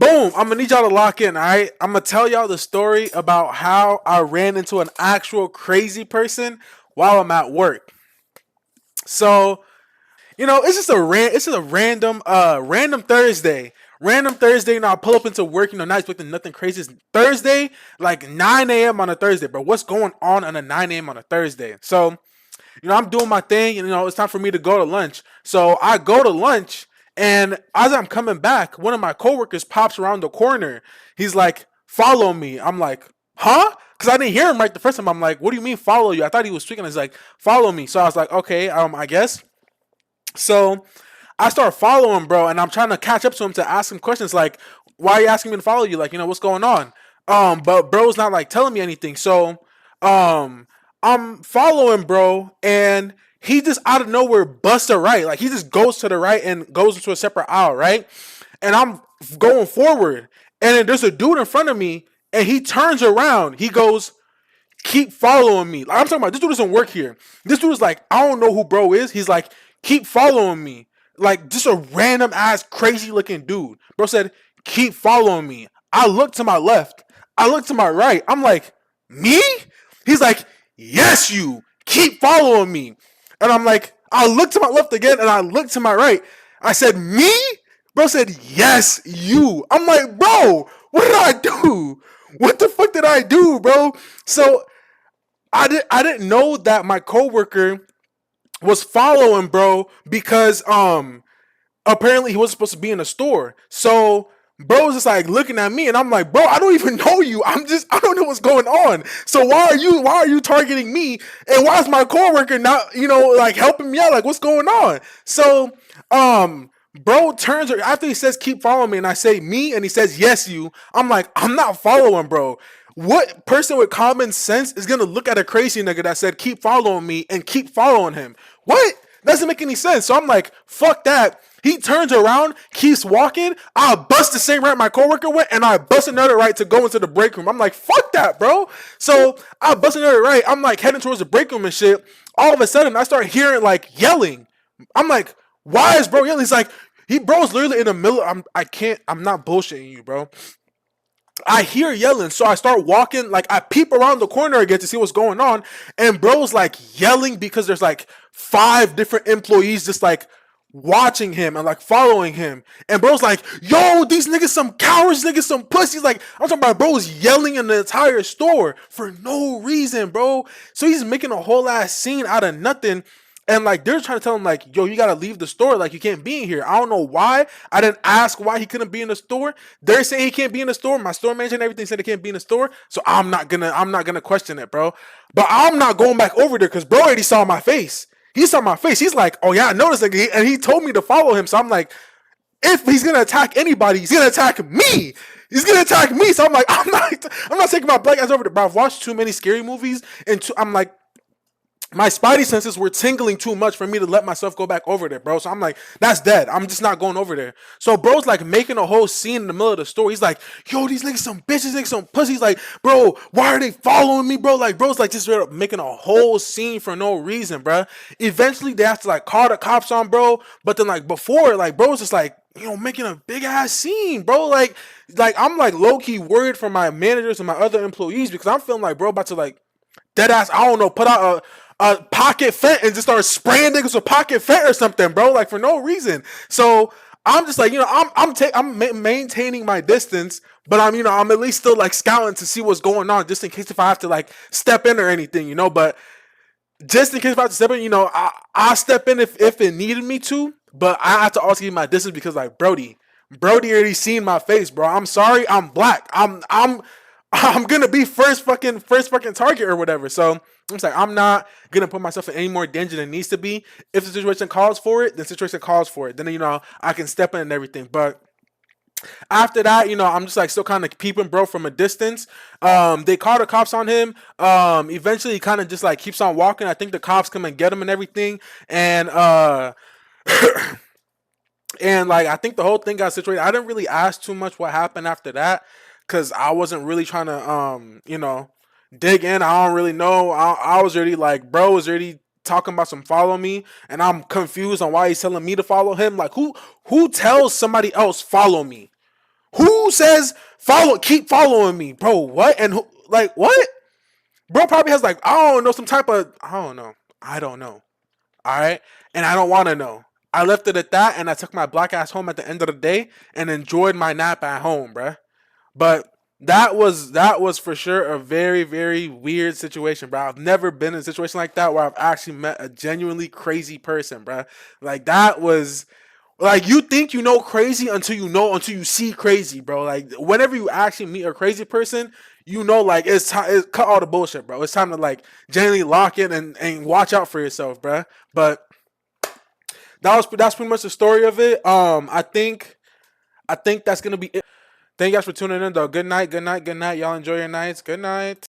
Boom. I'm gonna need y'all to lock in. All right. I'm gonna tell y'all the story about how I ran into an actual crazy person while I'm at work. So it's just it's just a random Thursday. Random Thursday, I pull up into work, not expecting nothing crazy. It's Thursday, like 9 a.m. on a Thursday, bro. What's going on a 9 a.m. on a Thursday? So, I'm doing my thing, and it's time for me to go to lunch. So I go to lunch, and as I'm coming back, one of my coworkers pops around the corner. He's like, "Follow me." I'm like, "Huh?" Because I didn't hear him right the first time. I'm like, "What do you mean follow you?" I thought he was speaking. He's like, "Follow me." So I was like, "Okay, I guess." So I start following, bro, and I'm trying to catch up to him to ask him questions like, "Why are you asking me to follow you? Like, what's going on?" But bro's not like telling me anything. So, um, I'm following bro, and he just out of nowhere busts a right. Like he just goes to the right and goes into a separate aisle, right? And I'm going forward, and then there's a dude in front of me, and he turns around. He goes, "Keep following me." Like, I'm talking about this dude doesn't work here. This dude is like, I don't know who bro is. He's like, "Keep following me." Like just a random ass crazy looking dude. Bro said, "Keep following me." I look to my left. I look to my right. I'm like, "Me?" He's like, "Yes, you. Keep following me." And I'm like, I look to my left again and I look to my right. I said, "Me?" Bro said, "Yes, you." I'm like, "Bro, what did I do? What the fuck did I do, bro?" So I didn't know that my coworker was following bro because apparently he wasn't supposed to be in the store. So bro was just like looking at me and I'm like, "Bro, I don't even know you. I don't know what's going on. So why are you targeting me? And why is my coworker not, like helping me out? Like what's going on?" So bro turns after he says, "Keep following me," and I say, "Me?" and he says, "Yes, you." I'm like, I'm not following bro. What person with common sense is gonna look at a crazy nigga that said, "Keep following me," and keep following him? What? Doesn't make any sense. So I'm like, fuck that. He turns around, keeps walking. I bust the same right my coworker went, and I bust another right to go into the break room. I'm like, fuck that, bro. So I bust another right. I'm like heading towards the break room and shit. All of a sudden, I start hearing like yelling. I'm like, why is bro yelling? He's like, bro's literally in the middle. I'm not bullshitting you, bro. I hear yelling, so I start walking. Like I peep around the corner again to see what's going on, and bro's like yelling because there's like 5 different employees just like watching him and like following him. And bro's like, "Yo, these niggas some cowards, niggas some pussies." Like I'm talking about, bro's yelling in the entire store for no reason, bro. So he's making a whole ass scene out of nothing. And like they're trying to tell him like, "Yo, you gotta leave the store. Like you can't be in here." I don't know why. I didn't ask why he couldn't be in the store. They're saying he can't be in the store. My store manager and everything said he can't be in the store. So I'm not gonna question it, bro. But I'm not going back over there because bro already saw my face. He saw my face. He's like, "Oh yeah, I noticed." Like, and he told me to follow him. So I'm like, if he's gonna attack anybody, he's gonna attack me. He's gonna attack me. So I'm like, I'm not taking my black ass over there. Bro, I've watched too many scary movies, and I'm like, my spidey senses were tingling too much for me to let myself go back over there, bro. So I'm like, that's dead. I'm just not going over there. So bro's like making a whole scene in the middle of the store. He's like, "Yo, these niggas some bitches, niggas some pussies." Like, "Bro, why are they following me, bro?" Like, bro's like just making a whole scene for no reason, bro. Eventually, they have to like call the cops on bro. But then like before, like bro's just like, making a big ass scene, bro. Like I'm like low key worried for my managers and my other employees because I'm feeling like bro about to like dead ass, I don't know, put out a pocket fent and just start spraying niggas with pocket fent or something, bro, like for no reason. So I'm just like, I'm maintaining my distance, but I'm at least still like scouting to see what's going on, just in case if I have to like step in or anything, But just in case if I have to step in, I'll step in if it needed me to. But I have to also keep my distance because like Brody already seen my face, bro. I'm sorry, I'm black. I'm gonna be first fucking target or whatever. So I'm like, I'm not gonna put myself in any more danger than needs to be. If the situation calls for it, the situation calls for it. Then I can step in and everything. But after that, I'm just like still kind of peeping bro from a distance. They call the cops on him. Eventually he kind of just like keeps on walking. I think the cops come and get him and everything. And and like I think the whole thing got situated. I didn't really ask too much what happened after that because I wasn't really trying to dig in. I don't really know. I was already like bro was already talking about some follow me, and I'm confused on why he's telling me to follow him. Like who tells somebody else follow me? Who says keep following me, bro? What and who? Like what? Bro probably has like I don't know some type of I don't know. I don't know. All right, and I don't want to know. I left it at that, and I took my black ass home at the end of the day and enjoyed my nap at home, bruh. But that was for sure a very very weird situation, bro. I've never been in a situation like that where I've actually met a genuinely crazy person, bro. Like that was like you think you know crazy until you see crazy, bro. Like whenever you actually meet a crazy person, you know like it's time it's cut all the bullshit, bro. It's time to like genuinely lock in and watch out for yourself, bro. But that's pretty much the story of it. I think that's gonna be it. Thank you guys for tuning in though. Good night, good night, good night. Y'all enjoy your nights. Good night.